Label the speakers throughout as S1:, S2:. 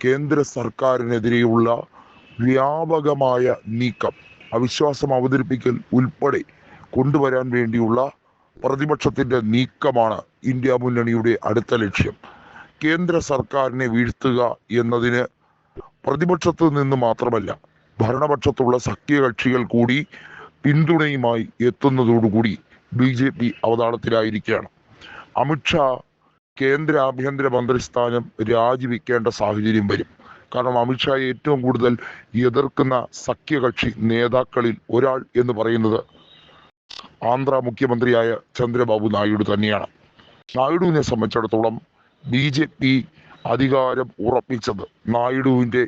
S1: കേന്ദ്ര സർക്കാരിനെതിരെയുള്ള വ്യാപകമായ നീക്കം, അവിശ്വാസം അവതരിപ്പിക്കൽ ഉൾപ്പെടെ കൊണ്ടുവരാൻ വേണ്ടിയുള്ള പ്രതിപക്ഷത്തിന്റെ നീക്കമാണ് ഇന്ത്യ മുന്നണിയുടെ അടുത്ത ലക്ഷ്യം. കേന്ദ്ര സർക്കാരിനെ വീഴ്ത്തുക എന്നതിന് പ്രതിപക്ഷത്തു നിന്ന് മാത്രമല്ല, ഭരണപക്ഷത്തുള്ള സഖ്യകക്ഷികൾ കൂടി പിന്തുണയുമായി എത്തുന്നതോടുകൂടി BJP അവതാളത്തിലായിരിക്കുകയാണ്. അമിത്ഷാ കേന്ദ്ര ആഭ്യന്തര മന്ത്രിസ്ഥാനം രാജിവെക്കേണ്ട സാഹചര്യം വരും. കാരണം അമിത്ഷായെ ഏറ്റവും കൂടുതൽ എതിർക്കുന്ന സഖ്യകക്ഷി നേതാക്കളിൽ ഒരാൾ എന്ന് പറയുന്നത് ആന്ധ്ര മുഖ്യമന്ത്രിയായ ചന്ദ്രബാബു നായിഡു തന്നെയാണ്. നായിഡുവിനെ സംബന്ധിച്ചിടത്തോളം BJP അധികാരം ഉറപ്പിച്ചത് നായിഡുവിന്റെ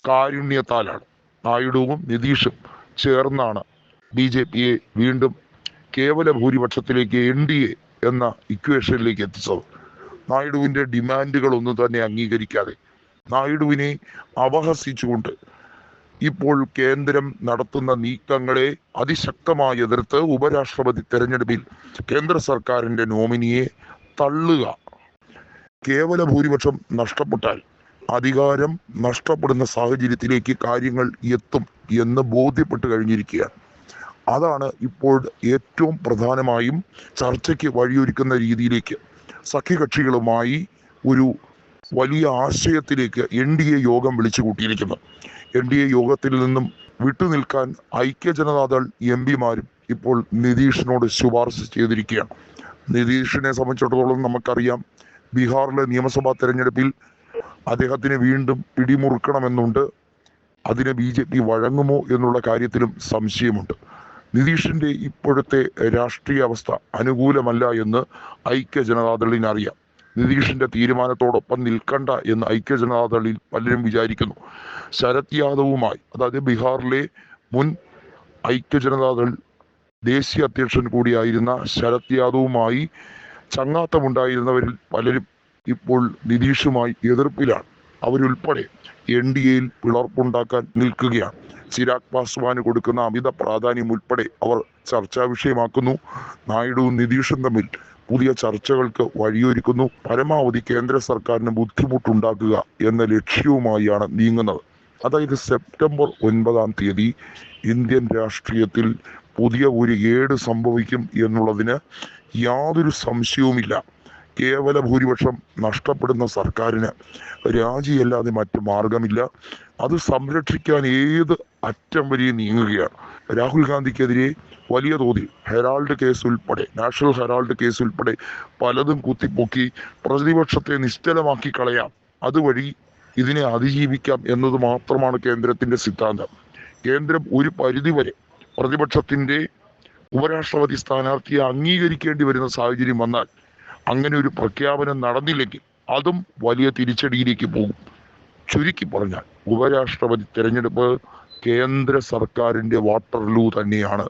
S1: കാരുണ്യത്താലാണ്. നായിഡുവും നിതീഷും ചേർന്നാണ് BJPയെ വീണ്ടും കേവല ഭൂരിപക്ഷത്തിലേക്ക് NDA എന്ന ഇക്വേഷനിലേക്ക് എത്തിച്ചത്. നായിഡുവിന്റെ ഡിമാൻഡുകളൊന്നും തന്നെ അംഗീകരിക്കാതെ, നായിഡുവിനെ അപഹസിച്ചുകൊണ്ട് ഇപ്പോൾ കേന്ദ്രം നടത്തുന്ന നീക്കങ്ങളെ അതിശക്തമായി എതിർത്ത് ഉപരാഷ്ട്രപതി തെരഞ്ഞെടുപ്പിൽ കേന്ദ്ര സർക്കാരിന്റെ നോമിനിയെ തള്ളുക. കേവല ഭൂരിപക്ഷം നഷ്ടപ്പെട്ടാൽ അധികാരം നഷ്ടപ്പെടുന്ന സാഹചര്യത്തിലേക്ക് കാര്യങ്ങൾ എത്തും എന്ന് ബോധ്യപ്പെട്ട് കഴിഞ്ഞിരിക്കുകയാണ്. അതാണ് ഇപ്പോൾ ഏറ്റവും പ്രധാനമായും ചർച്ചയ്ക്ക് വഴിയൊരുക്കുന്ന രീതിയിലേക്ക് സഖ്യകക്ഷികളുമായി ഒരു വലിയ ആശയത്തിലേക്ക് NDA യോഗം വിളിച്ചു കൂട്ടിയിരിക്കുന്നത്. NDA യോഗത്തിൽ നിന്നും വിട്ടുനിൽക്കാൻ ഐക്യജനതാദൾ MP-മാരും ഇപ്പോൾ നിതീഷിനോട് ശുപാർശ ചെയ്തിരിക്കുകയാണ്. നിതീഷിനെ സംബന്ധിച്ചിടത്തോളം നമുക്കറിയാം, ബീഹാറിലെ നിയമസഭാ തെരഞ്ഞെടുപ്പിൽ അദ്ദേഹത്തിന് വീണ്ടും പിടിമുറുക്കണമെന്നുണ്ട്. അതിന് BJP വഴങ്ങുമോ എന്നുള്ള കാര്യത്തിലും സംശയമുണ്ട്. നിതീഷിന്റെ ഇപ്പോഴത്തെ രാഷ്ട്രീയ അവസ്ഥ അനുകൂലമല്ല എന്ന് ഐക്യജനതാദളിന് അറിയാം. നിതീഷിന്റെ തീരുമാനത്തോടൊപ്പം നിൽക്കണ്ട എന്ന് ഐക്യജനതാദളിൽ പലരും വിചാരിക്കുന്നു. ശരത് യാദവുമായി, അതായത് ബീഹാറിലെ മുൻ ഐക്യജനതാദൾ ദേശീയ അധ്യക്ഷൻ കൂടിയായിരുന്ന ശരത് യാദവുമായി ചങ്ങാത്തമുണ്ടായിരുന്നവരിൽ പലരും ഇപ്പോൾ നിതീഷുമായി എതിർപ്പിലാണ്. അവരുൾപ്പെടെ NDAയിൽ പിളർപ്പുണ്ടാക്കാൻ നിൽക്കുകയാണ്. ചിരാഗ് പാസ്വാന് കൊടുക്കുന്ന അമിത പ്രാധാന്യം ഉൾപ്പെടെ അവർ ചർച്ചാ വിഷയമാക്കുന്നു. നായിഡുവും നിതീഷും തമ്മിൽ പുതിയ ചർച്ചകൾക്ക് വഴിയൊരുക്കുന്നു. പരമാവധി കേന്ദ്ര സർക്കാരിന് ബുദ്ധിമുട്ടുണ്ടാക്കുക എന്ന ലക്ഷ്യവുമായാണ് നീങ്ങുന്നത്. അതായത് സെപ്റ്റംബർ 9 ഇന്ത്യൻ രാഷ്ട്രീയത്തിൽ പുതിയ ഒരു ഏട് സംഭവിക്കും എന്നുള്ളതിന് യാതൊരു സംശയവുമില്ല. കേവല ഭൂരിപക്ഷം നഷ്ടപ്പെടുന്ന സർക്കാരിന് രാജിയല്ലാതെ മറ്റു മാർഗമില്ല. അത് സംരക്ഷിക്കാൻ ഏത് അറ്റം വരെ നീങ്ങുകയാണ്. രാഹുൽ ഗാന്ധിക്കെതിരെ വലിയ തോതിൽ ഹെറാൾഡ് കേസ് ഉൾപ്പെടെ, നാഷണൽ ഹെറാൾഡ് കേസ് ഉൾപ്പെടെ പലതും കുത്തിപ്പൊക്കി പ്രതിപക്ഷത്തെ നിശ്ചലമാക്കി കളയാം, അതുവഴി ഇതിനെ അതിജീവിക്കാം എന്നത് മാത്രമാണ് കേന്ദ്രത്തിന്റെ സിദ്ധാന്തം. കേന്ദ്രം ഒരു പരിധിവരെ പ്രതിപക്ഷത്തിന്റെ ഉപരാഷ്ട്രപതി സ്ഥാനാർത്ഥിയെ അംഗീകരിക്കേണ്ടി വരുന്ന സാഹചര്യം വന്നാൽ, അങ്ങനെ ഒരു പ്രഖ്യാപനം നടന്നില്ലെങ്കിൽ അതും വലിയ തിരിച്ചടിയിലേക്ക് പോകും. ചുരുക്കി പറഞ്ഞാൽ ഉപരാഷ്ട്രപതി തെരഞ്ഞെടുപ്പ് കേന്ദ്ര സർക്കാരിന്റെ വാട്ടർലൂ തന്നെയാണ്.